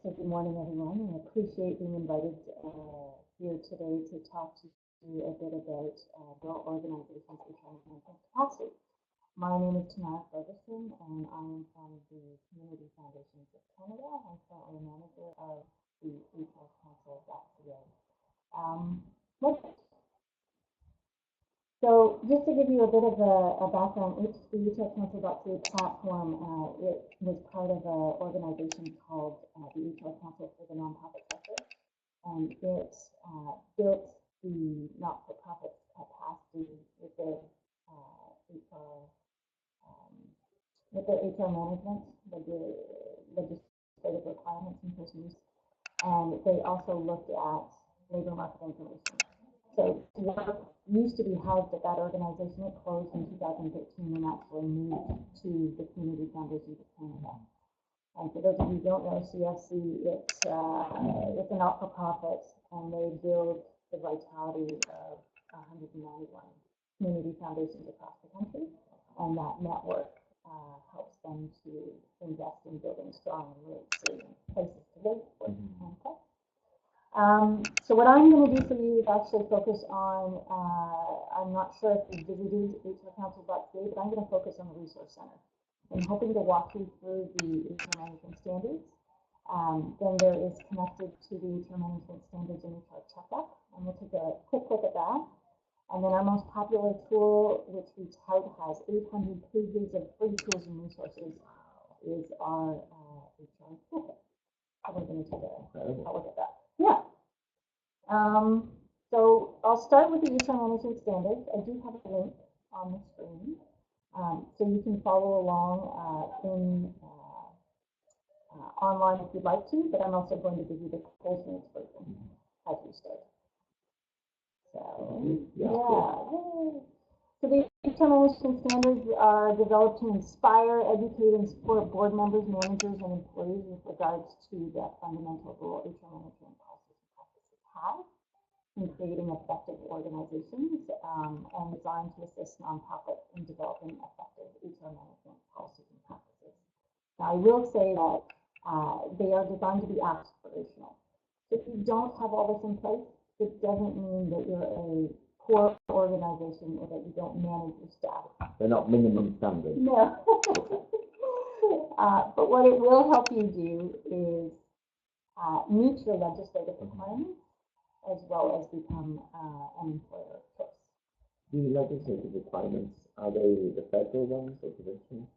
So good morning, everyone, and I appreciate being invited here today to talk to you a bit about the organization's HR management capacity. My name is Tannara, and I am from the Community Foundations of Canada. I'm currently a manager of the HR Council.ca. Um, so just to give you a bit of a background, the HR Council.ca platform, it was part of an organization called the HR Council for the Nonprofit Sector, and it built the not-for-profit capacity with their HR management, the legislative requirements and procedures, and they also looked at labor market information. So what used to be housed at that organization, it closed in 2013 and actually moved to the Community Foundations of Canada. And for those of you who don't know, CFC, it's a not-for-profit, and they build the vitality of 191 community foundations across the country, and that network helps them to invest in building strong and really safe places to live, work, and play. So what I'm going to do for you is actually focus on, I'm not sure if you've visited HR Council.ca, but I'm going to focus on the Resource Center. I'm hoping to walk you through the HR management standards. Then there is connected to the HR management standards and HR checkup, and we'll take a quick look at that. And then our most popular tool, which we tout has 800 pages of free tools and resources, is our HR toolkit. So we're going to take a look at that. Yeah. So I'll start with the HR management standards. I do have a link on the screen, so you can follow along online if you'd like to, but I'm also going to give you the Cold Notes version as we start. So, yeah. So the HR management standards are developed to inspire, educate, and support board members, managers, and employees with regards to the fundamental role HR management policies and practices have in creating effective organizations, and designed to assist nonprofits in developing effective HR management policies and practices. Now, I will say that they are designed to be aspirational. If you don't have all this in place, it doesn't mean that you're a poor organization or that you don't manage your staff. They're not minimum standards. No. But what it will help you do is meet your legislative requirements as well as become an employer of choice. The legislative requirements, are they the federal ones or provincial?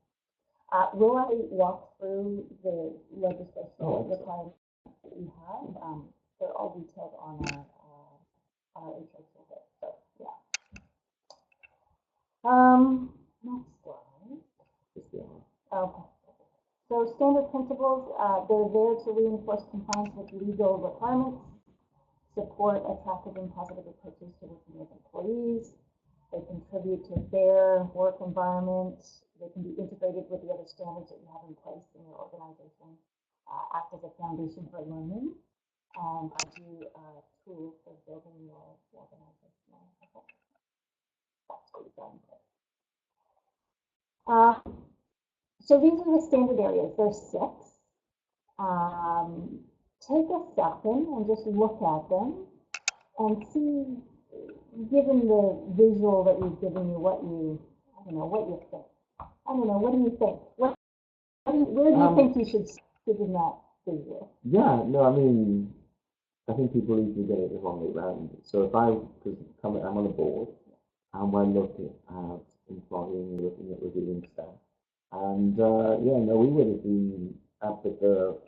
Will I walk through the legislation requirements that we have? They're all detailed on our HR toolkit. So yeah. Next slide. Okay. So standard principles, they're there to reinforce compliance with legal requirements, support attractive and positive approaches to working with employees. They contribute to a fair work environment. They can be integrated with the other standards that you have in place in your organization, act as a foundation for learning, and give you tools for building your organizational effectiveness. That's what we've got in place. So these are the standard areas. There's 6. Take a second and just look at them and see, given the visual that we've given you, what you think. What do you think? Where do you think you should give in that visual? Yeah, no, I think people usually get it the wrong way around. So if I'm on a board, and we're looking at employing, looking at reviewing staff, and we would have been up at the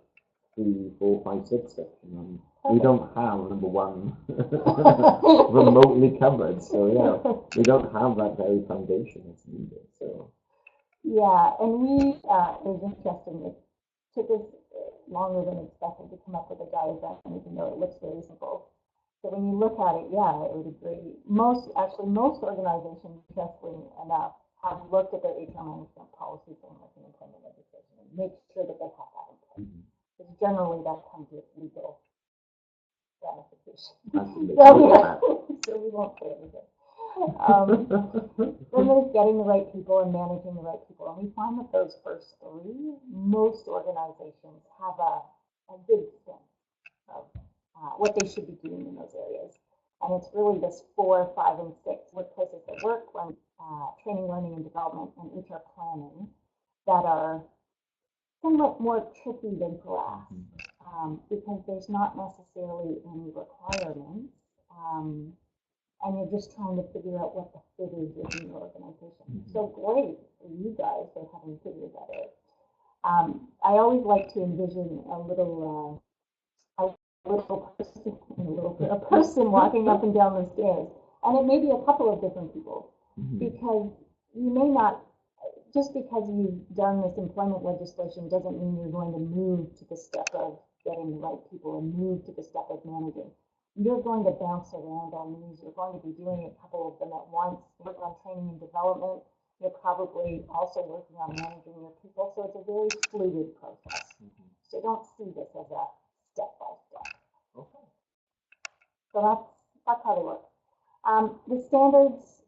3, 4, 5, 6 section. We don't have number 1 remotely covered, so yeah, we don't have that very foundation that's needed. So yeah, and it was interesting. It took us longer than expected to come up with a diagram, even though it looks very simple. So when you look at it, yeah, it would agree. Most organizations, interestingly enough, have looked at their HR management policy framework and employment legislation and make sure that they have that in place. Mm-hmm. Because generally that comes with legal ramifications. So we won't say everything. Then there's getting the right people and managing the right people. And we find that those first 3, most organizations have a good sense of what they should be doing in those areas. And it's really this 4, 5, and 6 workplaces that work, training, learning, and development, and HR planning that are somewhat more tricky than class, because there's not necessarily any requirements, and you're just trying to figure out what the fit is within your organization. So great for you guys for having figured that out. I always like to envision a little person walking up and down the stairs, and it may be a couple of different people, because you may not, just because you've done this employment legislation doesn't mean you're going to move to the step of getting the right people and move to the step of managing. You're going to bounce around on these. You're going to be doing a couple of them at once, working on training and development. You're probably also working on managing your people, so it's a very fluid process. So don't see this as a step-by-step. Okay. So that's how they work. The standards,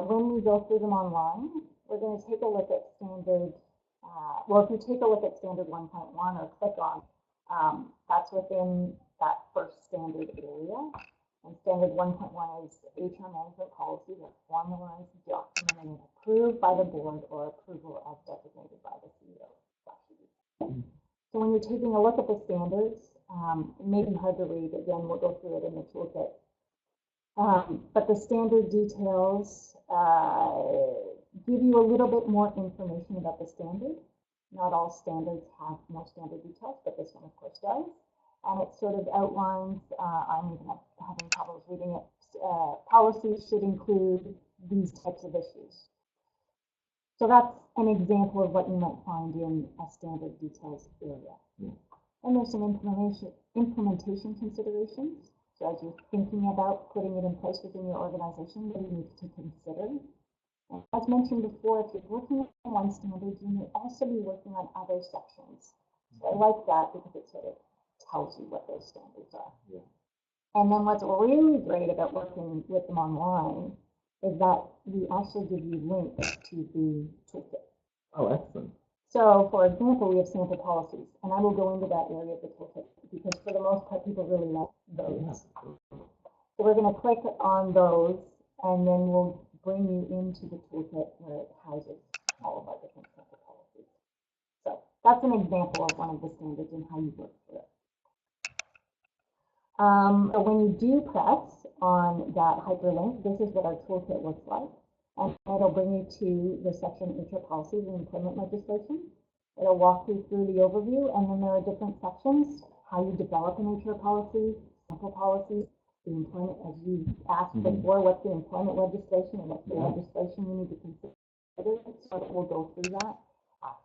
when we go through them online, we're going to take a look at standard, well, if you take a look at standard 1.1 or click on, that's within that first standard area. And standard 1.1 is HR management policy that's formalized, documented, and approved by the board or approval as designated by the CEO. So when you're taking a look at the standards, it may be hard to read. Again, we'll go through it in the toolkit. But the standard details give you a little bit more information about the standard. Not all standards have more standard details, but this one, of course, does. And it sort of outlines, I'm even having problems reading it, policies should include these types of issues. So that's an example of what you might find in a standard details area. And there's some implementation considerations. So as you're thinking about putting it in place within your organization, what do you need to consider? And as mentioned before, if you're working on one standard, you may also be working on other sections. So I like that because it sort of tells you what those standards are. And then what's really great about working with them online is that we actually give you links to the toolkit. Oh, excellent. So, for example, we have sample policies, and I will go into that area of the toolkit because for the most part, people really like those. So we're going to click on those, and then we'll bring you into the toolkit where it houses all of our different sample policies. So that's an example of one of the standards and how you work through it. When you do press on that hyperlink, this is what our toolkit looks like. And it'll bring you to the section HR policies and employment legislation. It'll walk you through the overview, and then there are different sections, how you develop an HR policy, sample policies, the employment, as you asked before, what's the employment legislation and what's the legislation you need to consider. So we'll go through that.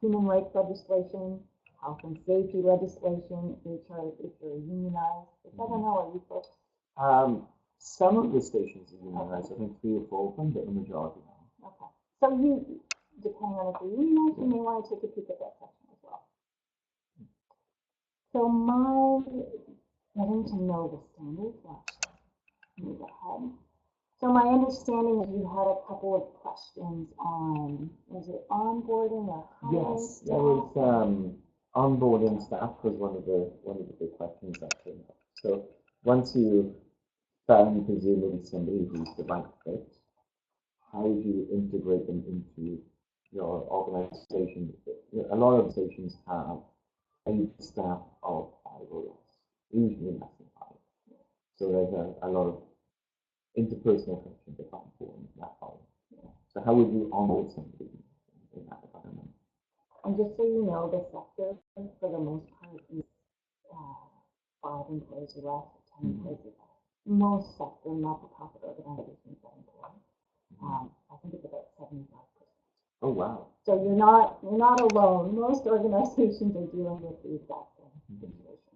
Human rights legislation, health and safety legislation, HR if you're unionized. I don't know, are you folks? Some of the stations are unionized, I think 3 or 4 of them, but the majority are. Okay. So you, depending on if you're unionized, you may want to take a peek at that section as well. So getting to know the standards, move ahead. So my understanding is you had a couple of questions on, was it onboarding or hiring? Yes, there was onboarding staff was one of the big questions that came up. So once you found presumably somebody who's the right fit, how would you integrate them into your organization? A lot of organizations have a staff of 5 or less, usually less than 5. So there's a lot of interpersonal connections that are important in that part. So how would you onboard somebody in that environment? And just so you know, the sector for the most part is 5 employees or less, 10 employees or less. Most sector not-for-profit organizations are employed. I think it's about 75%. Oh wow! So you're not alone. Most organizations are dealing with the exact same situation.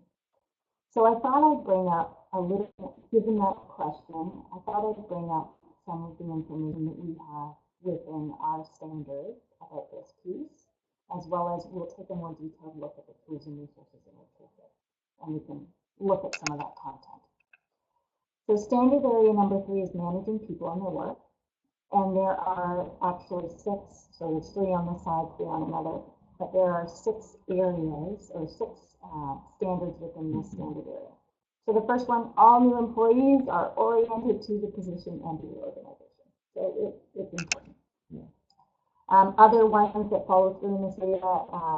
So I thought I'd bring up a little, given that question, I thought I'd bring up some of the information that we have within our standards about this piece, as well as we'll take a more detailed look at the tools and resources in our toolkit, and we can look at some of that content. So standard area number 3 is managing people and their work. And there are actually 6, so there's 3 on this side, 3 on another. but there are 6 areas or 6 standards within this standard area. So the first one, all new employees are oriented to the position and to the organization. So it's important. Yeah. Other ones that follow through in this area,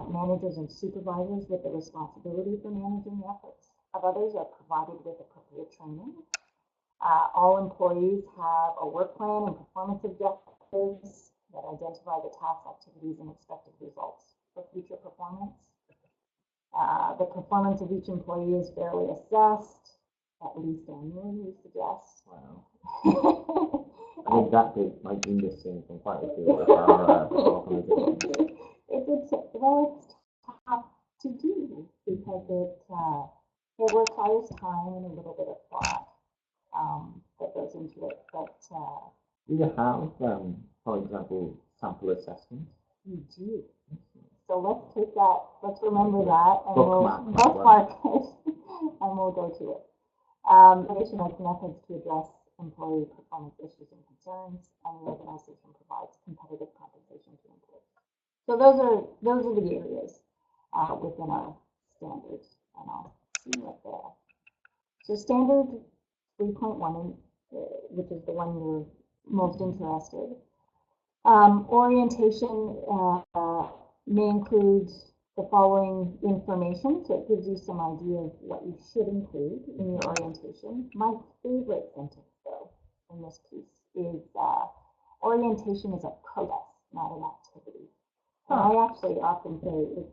managers and supervisors with the responsibility for managing the efforts of others are provided with appropriate training. All employees have a work plan and performance objectives that identify the tasks, activities, and expected results for future performance. The performance of each employee is fairly assessed, at least annually, we suggest. Wow. I think that bit might be missing from quite a few of our organizations. It's tough to do because it requires time and a little bit of thought that goes into it. But do you have, for example, sample assessments? You do. So let's remember that, and bookmark we'll bookmark it, and we'll go to it. Organization has methods to address employee performance issues and concerns, and the organization provides competitive compensation to employees. So those are the areas within our standards, and I'll see what there. So standard 3.1, which is the one you're most interested. Orientation may include the following information, so it gives you some idea of what you should include in your orientation. My favorite sentence, though, in this piece is orientation is a process, not an activity. And I actually often say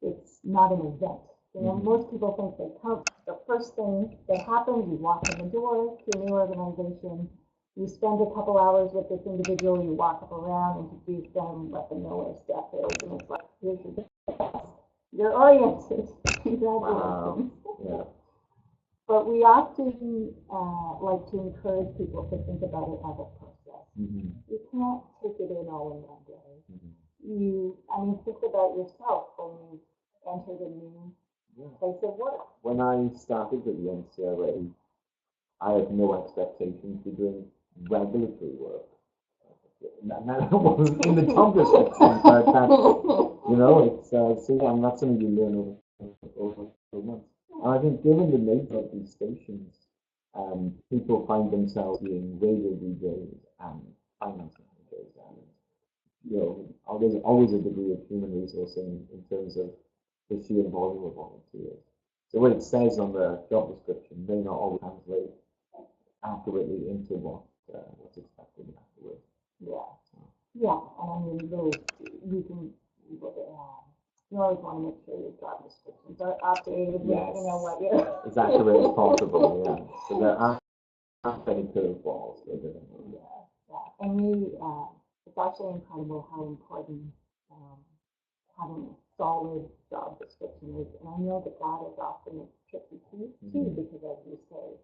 it's not an event. You know, most people think they come, the first thing that happens, you walk in the door to a new organization, you spend a couple hours with this individual, you walk up around, introduce them, let them know where stuff is, and it's like, here's your desk. You're oriented. Congratulations. Yeah. But we often like to encourage people to think about it as a process. You can't take it in all in one day. Think about yourself when you entered a new place of work. When I started with the NCRA, I had no expectation to doing regulatory work. That wasn't in the job description, but that, it's not something you learn over months. And I think given the nature of these stations, people find themselves being radio DJs and finance managers, and there's always a degree of human resourcing in terms of the sheer volume of volunteers. So what it says on the job description may not always translate accurately into what's expected afterwards. Yeah, and those you always want to make sure your job descriptions are updated with what you're as accurate as possible. So there aren't any curveballs. And it's actually incredible how important having a solid job description is, and I know that is often a tricky piece too, because as you say,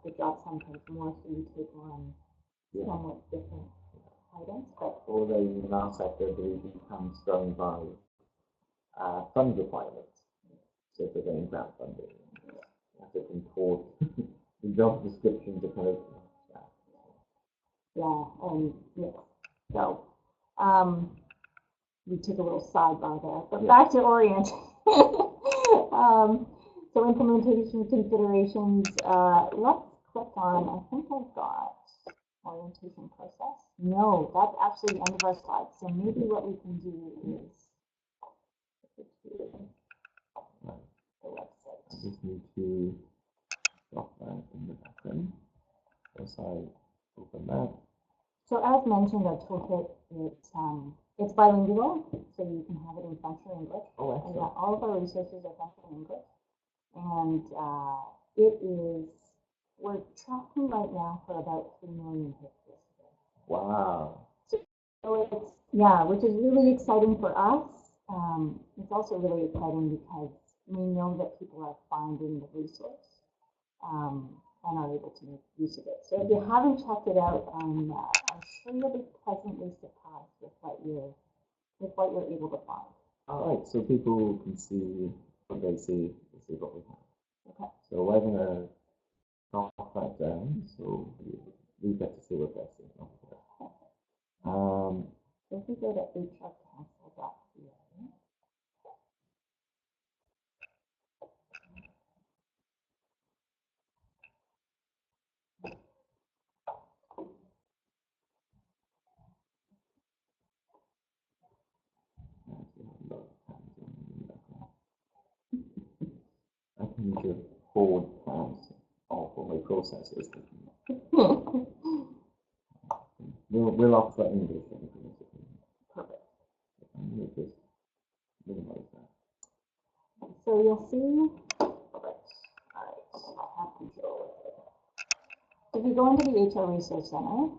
the job sometimes morphs and you take on somewhat different items. But although in our sector, it becomes driven by fund requirements. So if they're getting grant funding, you have to import the job description to kind of so we took a little sidebar there, but back to orientation. So implementation considerations, let's click on, I think I've got orientation process. No, that's actually the end of our slide. So maybe what we can do is the website. I just need to drop that in the background. As I open that. So as mentioned, our toolkit, it's bilingual, so you can have it in French or English. Oh, excellent. All of our resources are French and English. And we're tracking right now for about 3 million hits this year. Wow. So it's, which is really exciting for us. It's also really exciting because we know that people are finding the resource and are able to make use of it. So if you haven't checked it out, I'm sure you'll be pleasantly surprised with what you're able to find. All right, so people can see what they see what we have. Okay. So we're going to drop that down, so we get to see what they're seeing. So if we go to HR Council.ca. need to hold plans or for my processes. We'll offer English. Perfect. We'll just minimize that. So you'll see, perfect. All right, I have control. If you go into the HR Resource Center,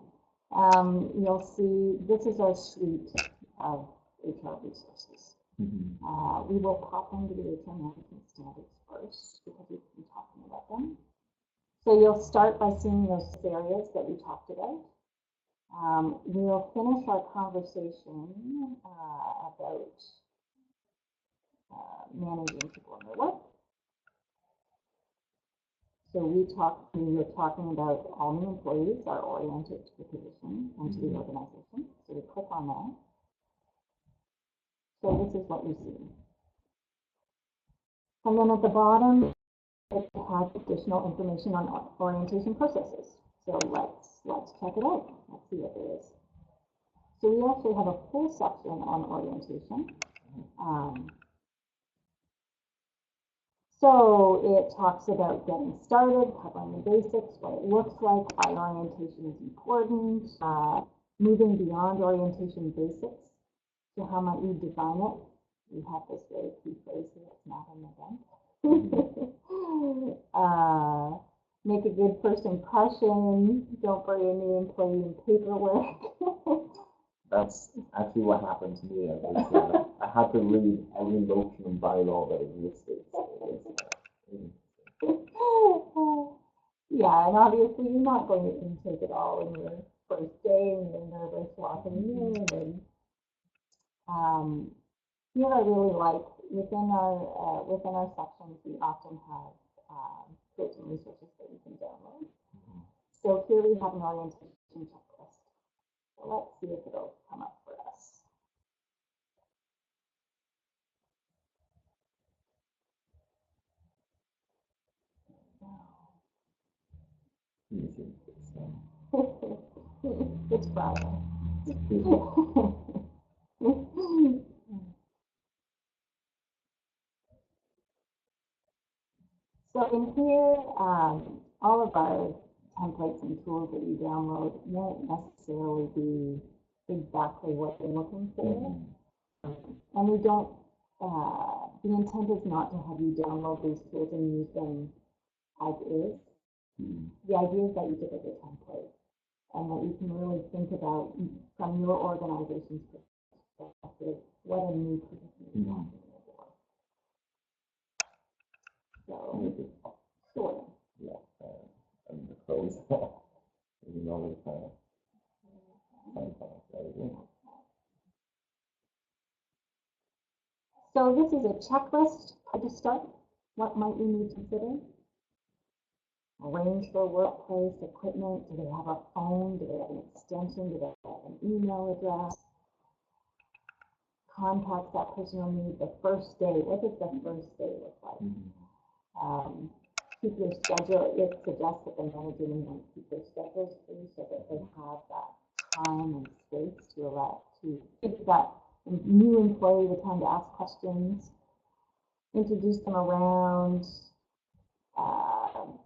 you'll see this is our suite of HR resources. We will pop into the HR management standards first because we've been talking about them. So you'll start by seeing those areas that we talked about. We'll finish our conversation about managing people in their work. So we were talking about all new employees are oriented to the position and to the organization. So we click on that. So this is what we see. And then at the bottom, it has additional information on orientation processes. So let's check it out. Let's see what there is. So we actually have a full section on orientation. So it talks about getting started, covering the basics, what it looks like, why orientation is important, moving beyond orientation basics. So how might you define it? We have this very key phrase here, it's not an event. Make a good first impression, don't bring a new employee in paperwork. That's actually what happened to me. I had to read every motion and bylaw that existed. Yeah, and obviously you're not going to intake it all in your first day and you're nervous walking in. And here I really like within our sections we often have built-in resources that you can download. So here we have an orientation checklist. So let's see if it'll come up for us. It's Friday. So in here, all of our templates and tools that you download won't necessarily be exactly what you're looking for. And we don't, the intent is not to have you download these tools and use them as is. The idea is that you give it a template and that you can really think about from your organization's perspective what a new person is walking in the door. So, sort of. Yeah, and the clothes. You know, so this is a checklist to start. What might you need to consider? Arrange for workplace equipment. Do they have a phone? Do they have an extension? Do they have an email address? Contacts that person will need. The first day. What does the first day look like? Keep your schedule. It suggests that the manager may keep their schedules free so that they have that time and space to give that new employee the time to ask questions, introduce them around,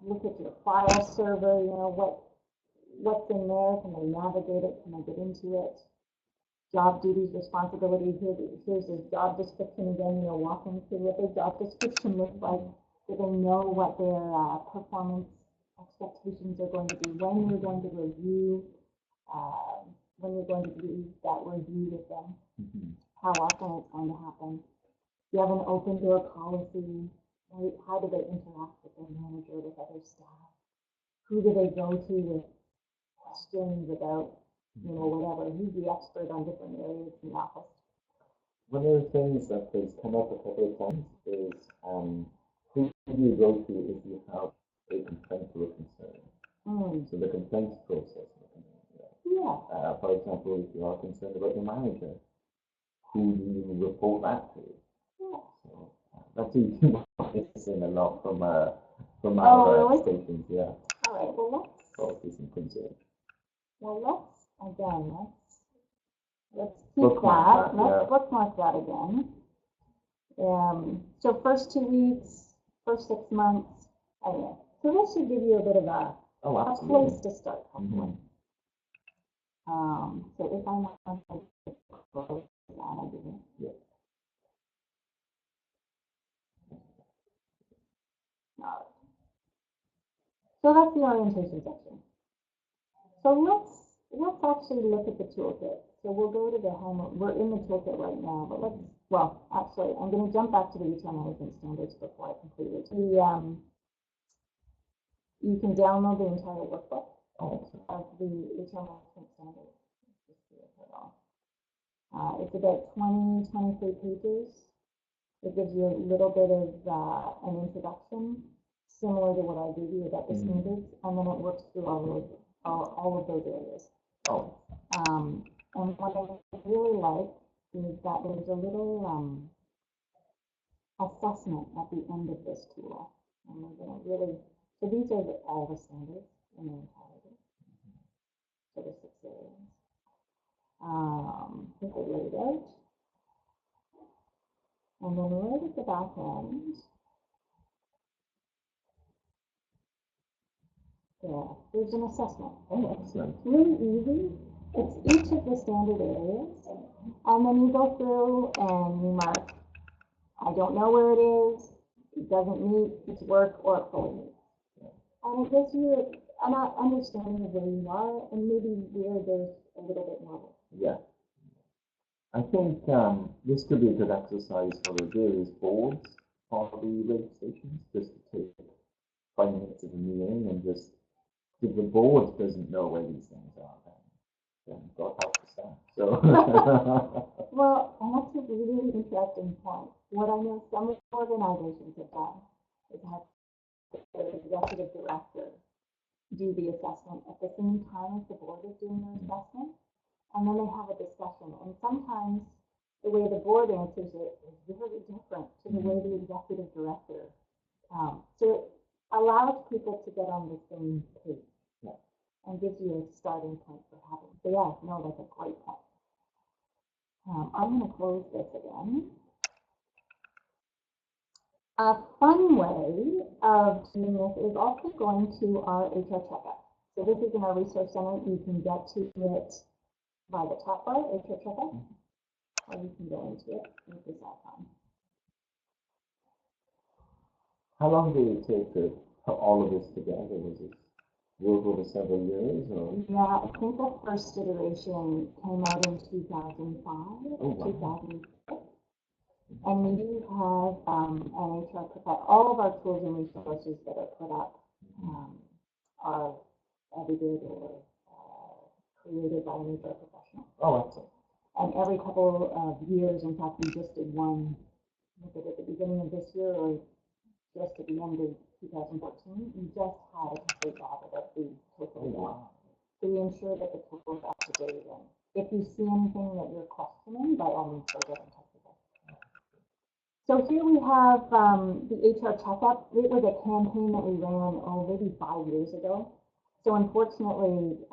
look at your file server, you know, what's in there, can they navigate it, can they get into it, job duties, responsibilities, here's the job description again, you know, walking through what their job description looks like, so they know what their performance expectations are going to be, when you're going to review, when you're going to do that review with them, how often it's going to happen. You have an open door policy, right? How do they interact with their manager, with other staff? Who do they go to with questions about, you know, whatever? Who's the expert on different areas in the office? One of the things that has come up a couple of times is who do you go to if you have a complaint or a concern? So the complaints process. Yeah. For example, if you are concerned about your manager, who do you report that to? Yeah. So that's interesting a lot from our really? stations, yeah. All right, well Policies and concerns. Well, let's keep that. Let's bookmark that again. So first 2 weeks, first 6 months. Anyway, so this should give you a bit of a place to start, hopefully. So if I want to close that, I do. Yeah. All right. So that's the orientation section. So let's actually look at the toolkit. So we'll go to the home. We're in the toolkit right now, but actually, I'm going to jump back to the HR management standards before I complete it. You can download the entire workbook of the HR management standards. It's about 23 pages. It gives you a little bit of an introduction, similar to what I gave you about the standards, and then it works through all of those areas. And what I really like is that there's a little assessment at the end of this tool. And we're going to really, so these are all the standards in their entirety. So the 6 areas. With the layout. And then right at the back end, there's an assessment. Excellent. Really easy. It's each of the standard areas. And then you go through and you mark, I don't know where it is, it doesn't meet its work, or it fully meets. And it gives you an understanding of where you are and maybe where there's a little bit more work. Yeah. I think this could be a good exercise for the various boards for the registrations, just to take 5 minutes of the meeting and just, if the board doesn't know where these things are, then God help the staff. So. Well, and that's a really interesting point. What I know some organizations have done is have the executive director do the assessment at the same time as the board is doing their assessment, and then they have a discussion. And sometimes the way the board answers it is very different to the way the executive director. So it allows people to get on the same page and gives you a starting point for having. So yeah, no, that's a great point. I'm going to close this again. A fun way of doing this is also going to our HR checkup. So this is in our resource center. You can get to it by the top bar, HR checkup, or you can go into it with this icon. How long did it take to put all of this together? Was it work over several years? Or? Yeah, I think the first iteration came out in 2005, 2006. And we do have an HR professional. All of our tools and resources that are put up are edited or created by an HR professional. Oh, excellent. And every couple of years, in fact, we just did one, was it at the beginning of this year or just at the end of 2014, we just had a complete audit of the total. Wow. So we ensure that the total is up to date. And if you see anything that you're questioning, by all means, go get in touch with us. So here we have the HR checkup. It was a campaign that we ran, maybe 5 years ago. So unfortunately,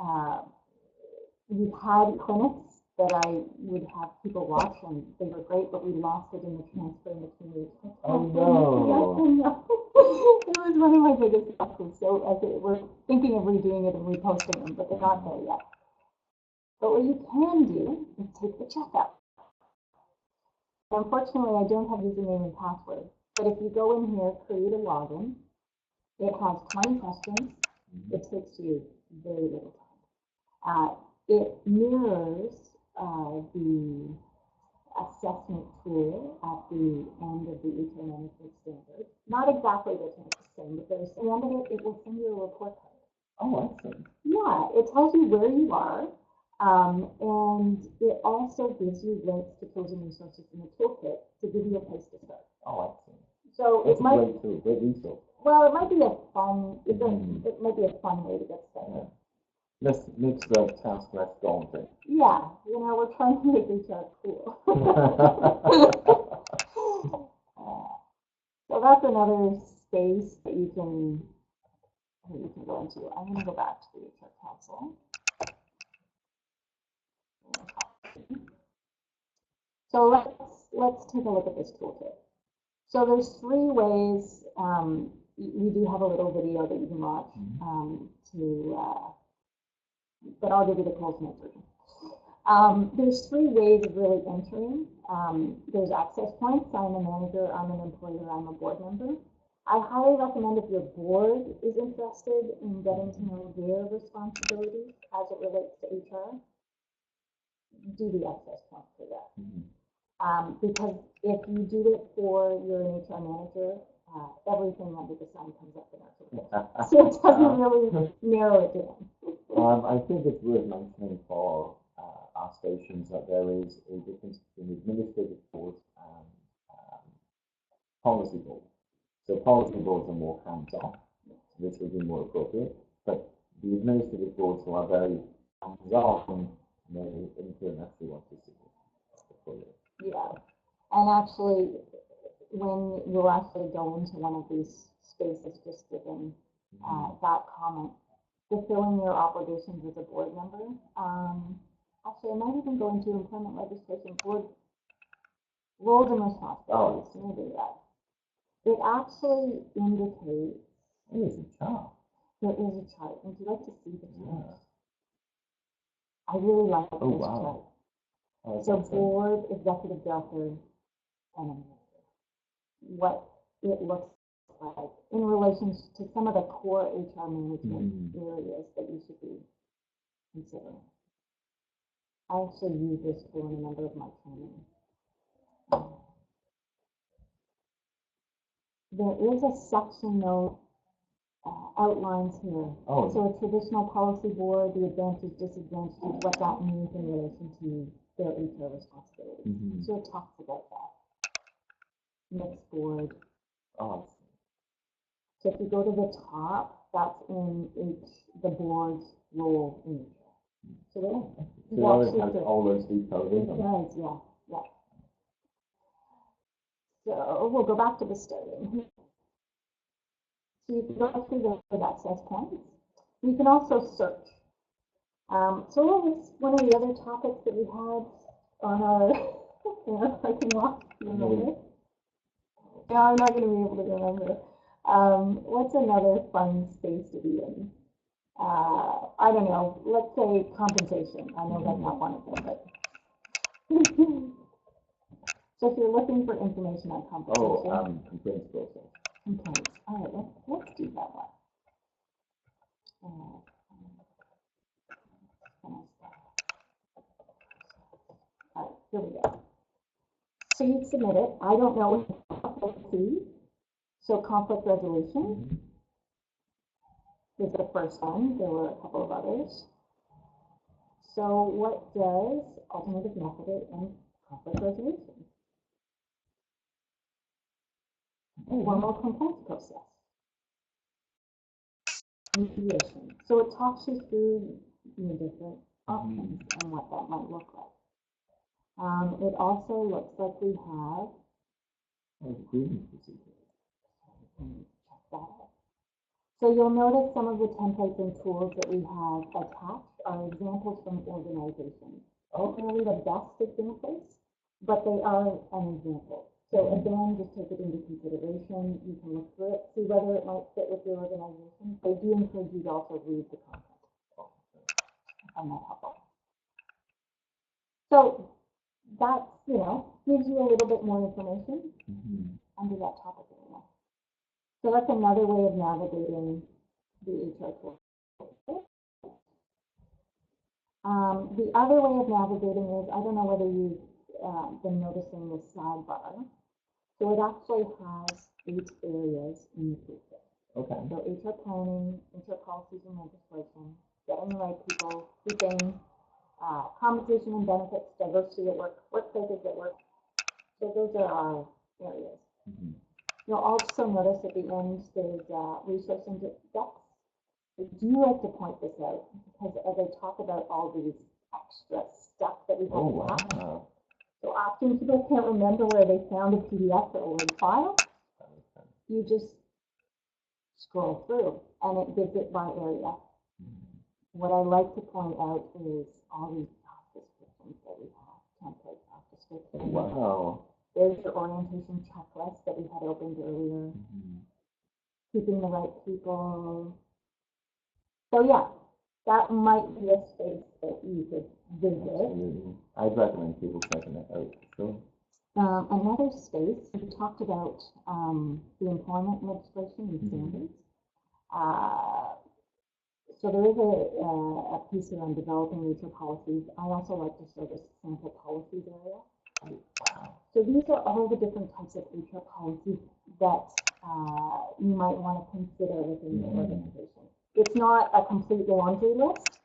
we've had clinics that I would have people watch, and they were great, but we lost it in the transfer in between the Oh no! It was one of my biggest losses. So we're thinking of redoing it and reposting them, but they're not there yet. But what you can do is take the checkup. Unfortunately, I don't have username and password, but if you go in here, create a login, it has 20 questions. It takes you very little time. It mirrors the assessment tool at the end of the HR management standard. Not exactly the same, but there's, at the end of it, it will send you a report card. Oh, excellent. Yeah, it tells you where you are. And it also gives you links to tools and resources in the toolkit to give you a place to start. Oh, excellent. So that's it might, great resource. Well, it might be a fun, it might be a fun way to get started. Yeah. Makes the task less daunting. Yeah, we're trying to make HR cool. So that's another space that you can go into. I'm going to go back to the HR Council. So let's take a look at this toolkit. So there's three ways. We do have a little video that you can watch but I'll give you the close version. There's three ways of really entering. There's access points. I'm a manager, I'm an employer, I'm a board member. I highly recommend if your board is interested in getting to know their responsibilities as it relates to HR, do the access point for that. Because if you do it for your HR manager, everything under the sun comes up in our toolkit. So it doesn't really narrow it down. I think it's worth mentioning for our stations that there is a difference between administrative boards and policy boards. So policy boards are more hands-on, which would be more appropriate, but the administrative boards who are very hands-on may influence actually what to see. Yeah, and actually, when you'll actually go into one of these spaces, just given that comment, fulfilling your obligations as a board member. Actually, I might even go into employment legislation, board roles and responsibilities. Maybe that. It actually indicates. There is a chart. There is a chart. Would you like to see the chart? Yeah. I really like this chart. So board, executive director, and what it looks like in relation to some of the core HR management areas that you should be considering. I actually use this for a number of my training. There is a section note outlines here. So a traditional policy board, the advantages, disadvantages, what that means in relation to their HR responsibilities. So it talks about that. Mixed board. So if you go to the top, that's in the board's role in HR. So it has all those details in them. It does, yeah. So we'll go back to the starting. So you can go through the access points. You can also search. So what was one of the other topics that we had on our parking lot? Remember? Yeah, I'm not going to be able to remember. What's another fun space to be in? I don't know. Let's say compensation. I know that's not one of them, but. So if you're looking for information on compensation. Complaints process. Complaints. All right, let's do that one. All right, here we go. So you submit it. I don't know what to. So conflict resolution is the first one. There were a couple of others. So what does alternative method and conflict resolution? Formal complaints process. Mediation. So it talks you through the different options and what that might look like. It also looks like we have grievance procedure. Check that out. So you'll notice some of the templates and tools that we have attached are examples from organizations. Not really the best examples, but they are an example. So again, just take it into consideration. You can look through it, see whether it might fit with your organization. I do encourage you to also read the content. I'm not helpful. So that, gives you a little bit more information under that topic area. So that's another way of navigating the HR tool. The other way of navigating is, I don't know whether you've been noticing the sidebar. So it actually has 8 areas in the toolkit. Okay. So HR planning, HR policies and legislation, getting the right people, keeping compensation and benefits, diversity at work, workplaces at work. So those are our areas. You'll also notice at the end there's resource index. I do like to point this out because as I talk about all these extra stuff that we have so often people can't remember where they found a PDF or a Word file. You just scroll through and it gives it by area. What I like to point out is all these job descriptions that we have, template job descriptions. Wow. There's your orientation checklist that we had opened earlier. Keeping the right people. So yeah, that might be a space that you could visit. Absolutely. I'd recommend people checking it out. So. Another space, we talked about the employment legislation and standards. So there is a piece here on developing HR policies. I also like to show this sample policies area. So these are all the different types of HR policies that you might want to consider within your organization. It's not a complete laundry list,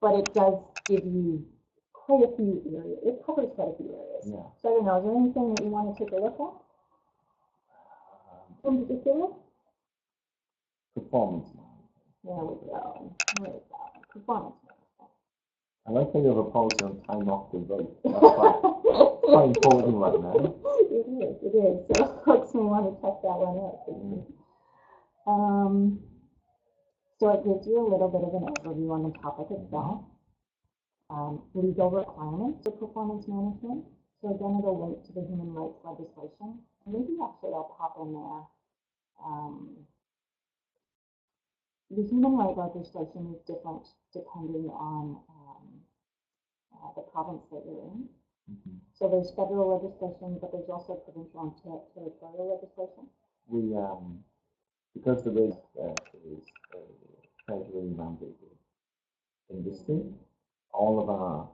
but it does give you quite a few areas. It covers quite a few areas. Yeah. So I don't know, is there anything that you want to take a look at? In particular? Performance management. There we go. Performance management. I like how you have a policy on time off the vote. That's quite important right now. It is. So folks may want to check that one out. So it gives you a little bit of an overview on the topic itself. Legal requirements for performance management. So again, it'll link to the human rights legislation. Maybe actually I'll pop in there. The human rights legislation is different depending on the province that you're in. So there's federal legislation, but there's also provincial and territorial legislation. We, because the race is federally mandated industry, all of our,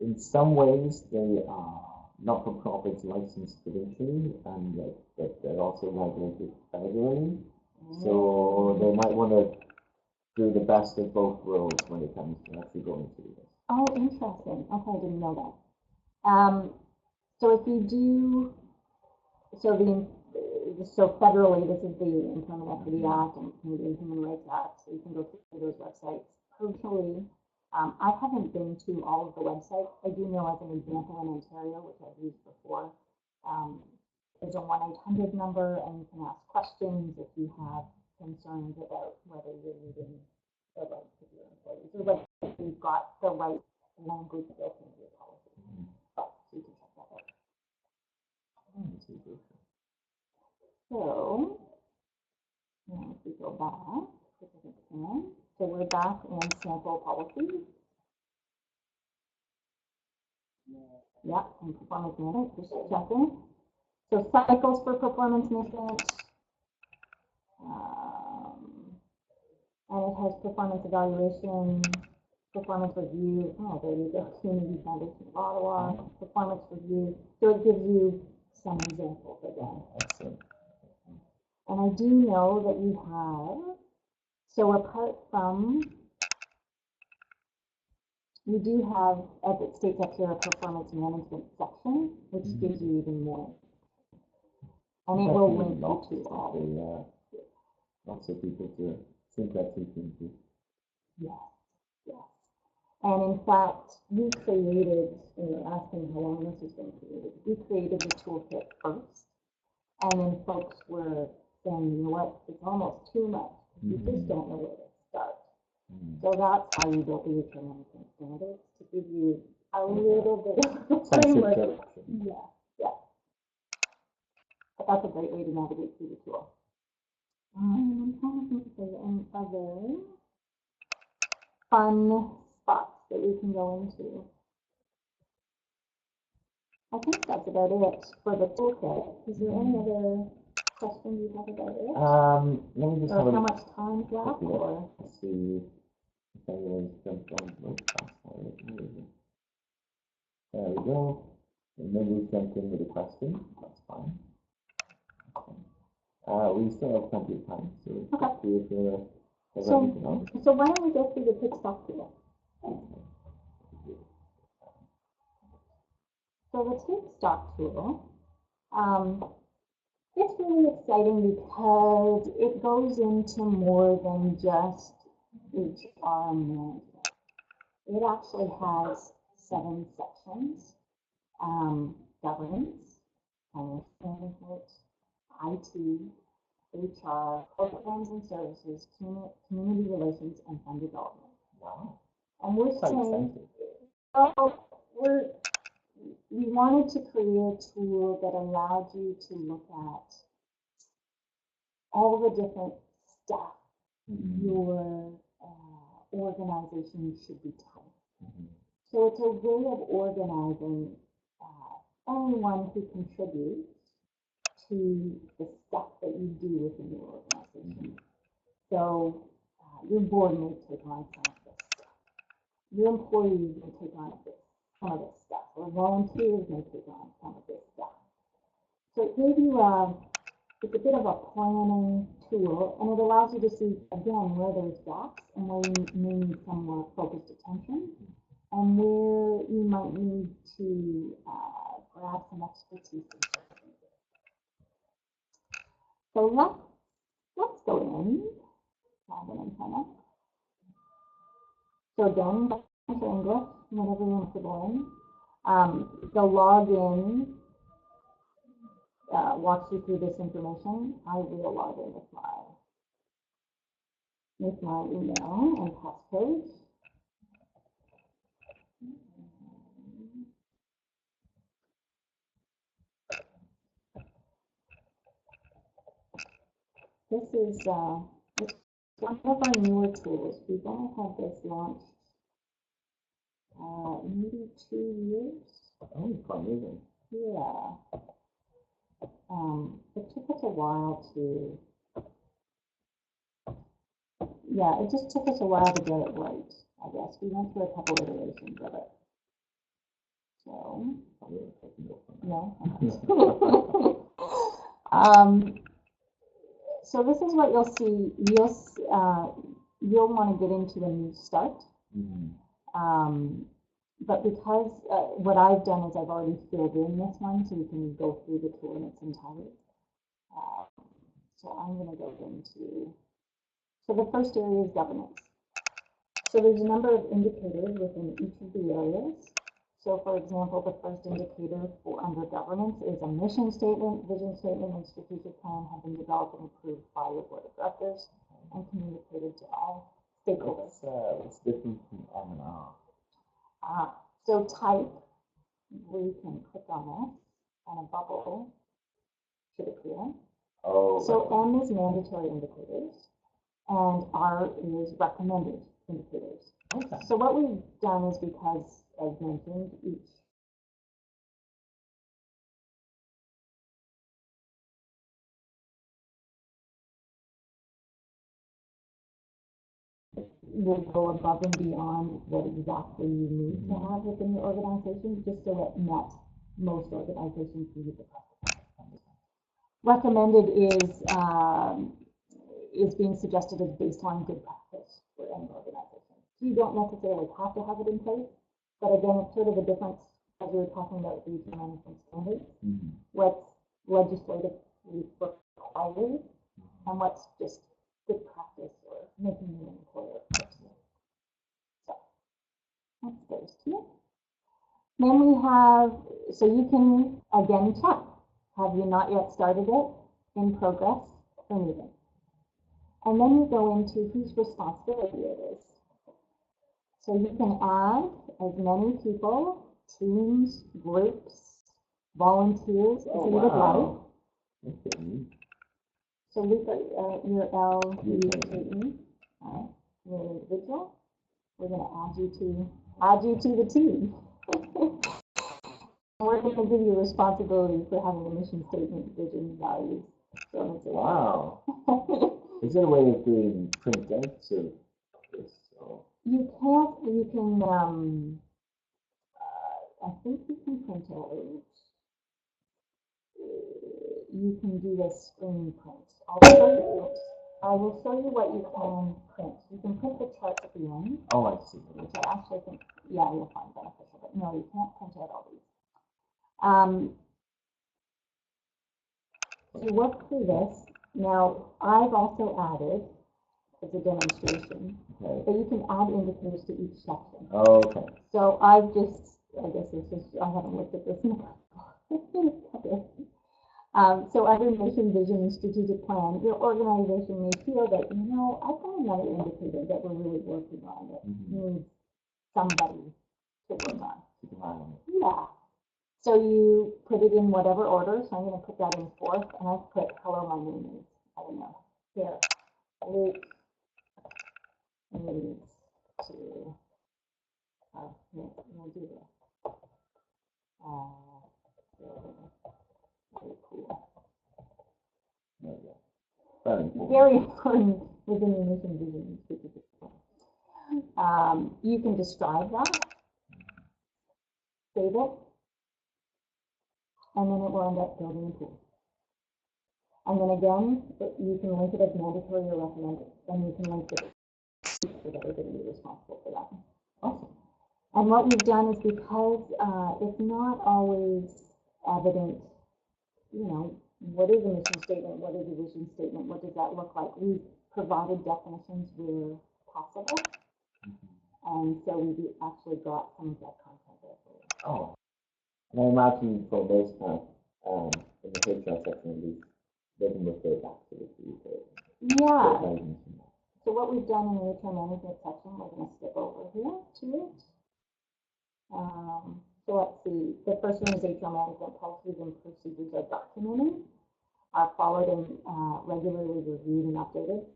in some ways, they are not-for-profits licensed provincially, and that they're also regulated federally. So they might want to do the best of both worlds when it comes to actually going through this. Oh, interesting. Okay, I didn't know that. So if you do, so federally, this is the Employment Equity Act and Canadian Human Rights Act, so you can go through those websites. Personally, I haven't been to all of the websites. I do know, as an example, in Ontario, which I've used before, there's a 1-800 number, and you can ask questions if you have concerns about whether you're meeting the rights of your employees, or whether you've got the right language built into your policy. So you can check that out. So, now if we go back, so we're back in sample policies. Yeah, and performance management, just checking. So cycles for performance management. And it has performance evaluation, performance review. Oh, there you go. Community Foundation of Ottawa, performance review. So it gives you some examples again. Excellent. And I do know that you have, so apart from, you do have, as it states up here, a performance management section, which gives you even more. And it will link you to all. Lots of people to think that into. Yes, yes. And in fact, we created, and you're asking how long this has been created, we created the toolkit first. And then folks were saying, you know what, it's almost too much. You just don't know where to start. So that's how we built the HR management standards, to give you a little bit of a framework. Yeah, yeah. But that's a great way to navigate through the tool. I'm trying to think if there's any other fun spots that we can go into. I think that's about it for the toolkit. Is there any other questions you have about it? Let me just or have how a much time left? Or let's see if anyone's jumped on. There we go. And then we jumped in with a question. That's fine. We still have plenty of time, so if anything else. So why don't we go through the pitch talk tool? So the take stock tool, it's really exciting because it goes into more than just HR management. It actually has 7 sections: governance, financial management, IT, HR, programs and services, community relations, and fund development. Wow. And we're saying, well, we wanted to create a tool that allowed you to look at all the different stuff your organization should be telling. So it's a way of organizing anyone who contributes to the stuff that you do within your organization. So your board may take on some of this stuff. Your employees may take on some of this stuff, or volunteers may take on some of this stuff. So it gave you it's a bit of a planning tool, and it allows you to see, again, where there's gaps and where you may need some more focused attention, and where you might need to grab some expertise. So let's go in. So again, for English, whenever you want to go in. The login walks you through this information. I will log in with my email and passcode. This is one of our newer tools. We've only had this launched maybe 2 years. Oh, quite new. Yeah. It took us a while to. Yeah, it just took us a while to get it right, I guess. We went through a couple iterations of it. So, no. So this is what you'll see. You'll want to get into a new start. But because what I've done is I've already filled in this one, so you can go through the tool in its entirety. So I'm going to go into. So the first area is governance. So there's a number of indicators within each of the areas. So for example, the first indicator under governance is a mission statement, vision statement, and strategic plan have been developed and approved by your board of directors and communicated to all stakeholders. It's different from M&R. So type, we can click on this and a bubble should appear. Oh. So M is mandatory indicators, and R is recommended indicators. Okay. So what we've done is because, as mentioned, each will go above and beyond what exactly you need to have within your organization, just so it met most organizations need the process. Recommended is being suggested as baseline good practice for any organization. So you don't necessarily have to have it in place, but again, it's sort of the difference as we were talking about the management standards. What's legislatively required and what's just good practice or making you an employer personally. So that's those two. Then we have, so you can again check. Have you not yet started it? In progress or moving? And then you go into whose responsibility it is. So you can add as many people, teams, groups, volunteers as you would like. Okay. So we've got your L-U-A-E, all right, you're an individual. We're going to add you to the team. We're going to give you responsibility for having a mission statement, vision, values. So wow. Is there a way of doing print outs of this? Or? You can, I think you can print out. You can do this screen print. I will show you what you can print. You can print the chart at the end. Oh, I see. Which I actually think, yeah, you'll find beneficial, but no, you can't print out all these. To work through this, now I've also added, as a demonstration, that you can add indicators to each section. Oh, okay. So I've just, I guess it's just, I haven't looked at this in a couple. So under mission, vision, and strategic plan, your organization may feel that, I've got another indicator that we're really working on that needs somebody to work on. keep an eye on it. Yeah. So you put it in whatever order. So I'm going to put that in fourth, and I've put hello, my name is, I don't know, here. Luke needs to, here, we'll do this. Very cool. There we go. Very important. Very important within your mission vision. You can describe that, save it, and then it will end up building a pool. And then again, you can link it as mandatory or recommended. Then you can link it so that everybody is responsible for that. Awesome. And what we've done is because it's not always evident, you know, what is a mission statement, what is a vision statement, what does that look like? We've provided definitions where possible. And so we've actually got some of that content there for you. Oh, and I imagine for most part, in the HR section at least, they can refer back to the Yeah. So what we've done in the HR management section, we're going to skip over here to it. So let's see. The first one is HR management policies and procedures are documented, are followed and regularly reviewed and updated.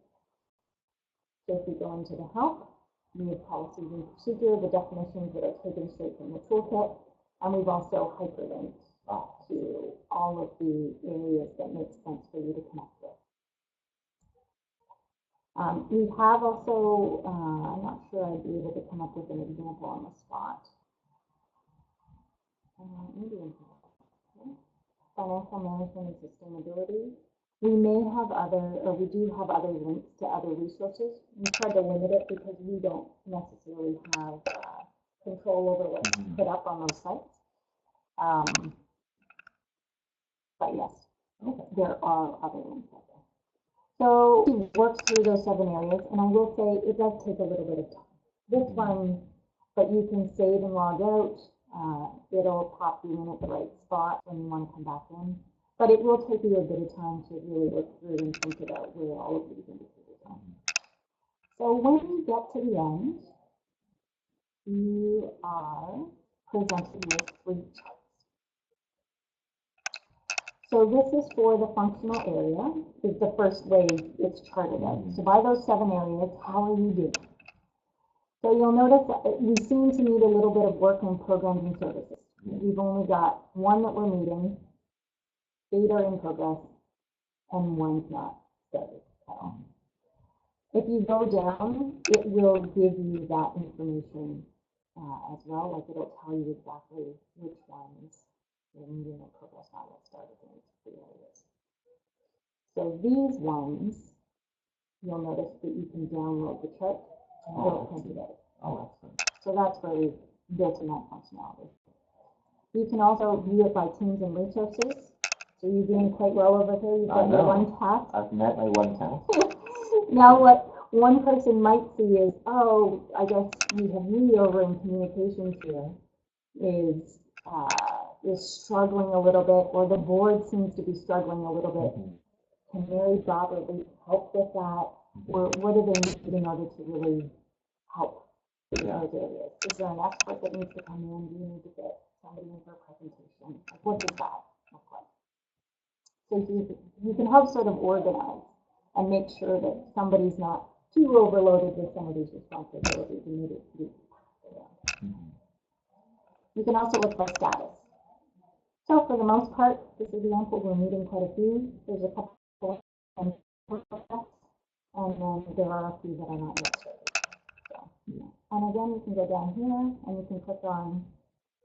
So if we go into the help, we have policies and procedure, the definitions that are taken straight from the toolkit, and we've also hyperlinked to all of the areas that make sense for you to connect with. We have also, I'm not sure I'd be able to come up with an example on the spot. Maybe financial management and sustainability. We may have we do have other links to other resources. We try to limit it because we don't necessarily have control over what's put up on those sites. But yes, there are other links out there. So we work through those 7 areas, and I will say it does take a little bit of time. This one, but you can save and log out. It'll pop you in at the right spot when you want to come back in. But it will take you a bit of time to really look through and think about where all of these indicators are. So when you get to the end, you are presented with 3 charts. So this is for the functional area, is the first way it's charted out. So by those 7 areas, how are you doing? So you'll notice that we seem to need a little bit of work in programs and services. We've only got 1 that we're meeting, 8 are in progress, and 1's not started at all. If you go down, it will give you that information as well, like it'll tell you exactly which ones you're meeting in progress, not yet started in each of the areas. So these ones, you'll notice that you can download the chart and it'll print it out. Oh, excellent. So that's where we've built in that functionality. You can also view it by teams and resources. So you're doing quite well over here. You've got your 1 task. I've met my 1 task. Now what one person might see is, oh, I guess we have me over in communications here is struggling a little bit, or the board seems to be struggling a little bit. Can Mary, Bob, or Lee help with that? Or what do they need in order to really help in those areas? Is there an expert that needs to come in? Do you need to get somebody in for a presentation? Like, what does that look like? So you can help sort of organize and make sure that somebody's not too overloaded with some of these responsibilities and need it to be. You can also look by status. So for the most part, this example, we're meeting quite a few. There's a couple and then there are a few that are not yet started. So, and again, you can go down here and you can click on,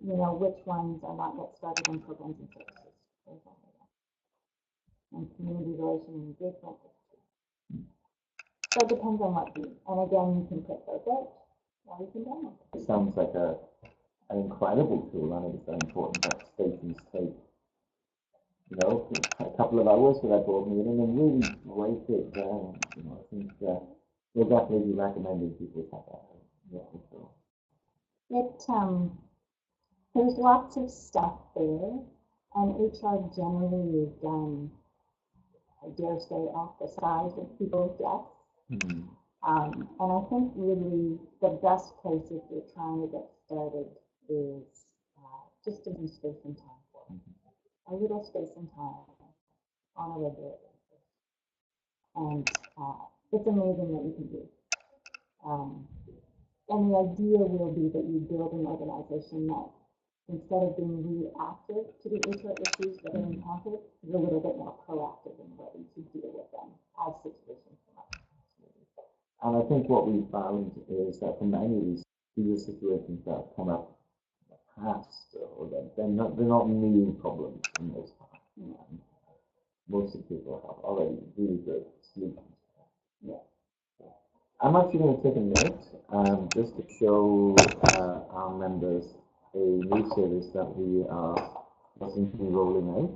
which ones are not yet started in programs and services. And community relation and engagement. So it depends on what you, and again, you can click those out, or you can download. It sounds like an incredible tool, and it's very important that stations take, a couple of hours for that board meeting and really break it down. I think we'll definitely be recommending people to have that. Yeah, for sure. There's lots of stuff there, and HR generally is done, I dare say, off the sides of people's desks. And I think really the best place if you're trying to get started is just to be space and time for. A little space and time on a regular basis. And it's amazing what you can do. And the idea will be that you build an organization that, instead of being reactive to the HR issues that are encountered, is a little bit more proactive and ready to deal with them as situations come up. And I think what we found is that for many of these situations that come up in the past, or they're not new problems in most part. Most of the people have already really good solutions. Yeah. I'm actually going to take a minute just to show our members a new service that we are looking to be rolling out.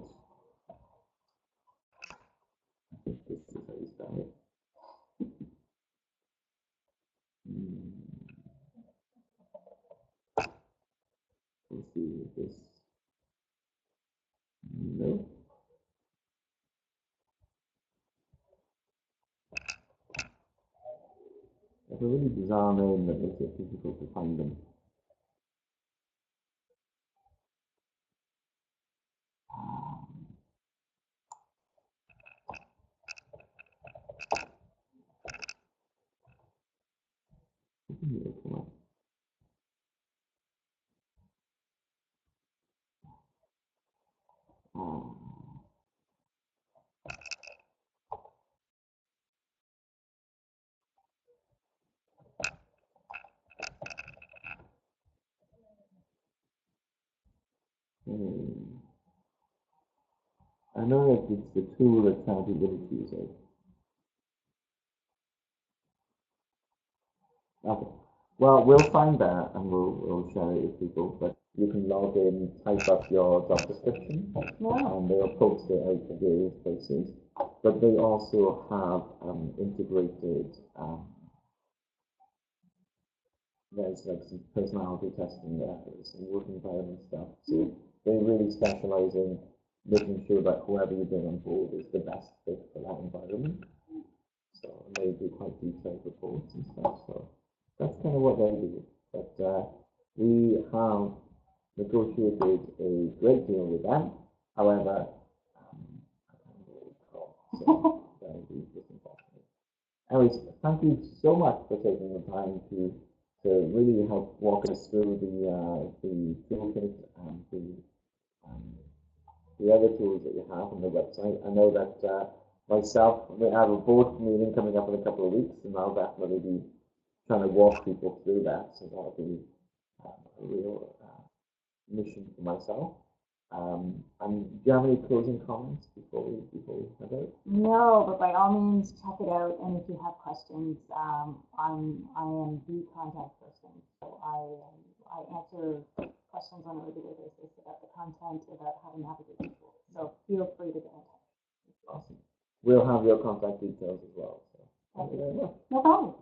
I think this is how you start it. Let's see this. No. It's a really bizarre name that makes it difficult to find them. I know that it's the tool accountability is it. Okay. Well, we'll find that and we'll share it with people. But you can log in, type up your job description, and they'll post it out to various places. But they also have integrated. There's like some personality testing there, some work environment stuff. So they really specialize in making sure that whoever you bring on board is the best fit for that environment. So they do quite detailed reports and stuff. So that's kind of what they do. But we have negotiated a great deal with them. However, I can't really recall. So that would be just important. Anyways, thank you so much for taking the time to really help walk us through the toolkit and the other tools that you have on the website. I know that myself, we have a board meeting coming up in a couple of weeks, and I'll definitely be trying to walk people through that. So that'll be a real mission for myself. And do you have any closing comments before we head out? No, but by all means, check it out. And if you have questions, I am the contact person. So I answer questions on a regular basis about the content, about how to navigate the tool. So feel free to get in touch. Awesome. We'll have your contact details as well. So thank you very much. No problem.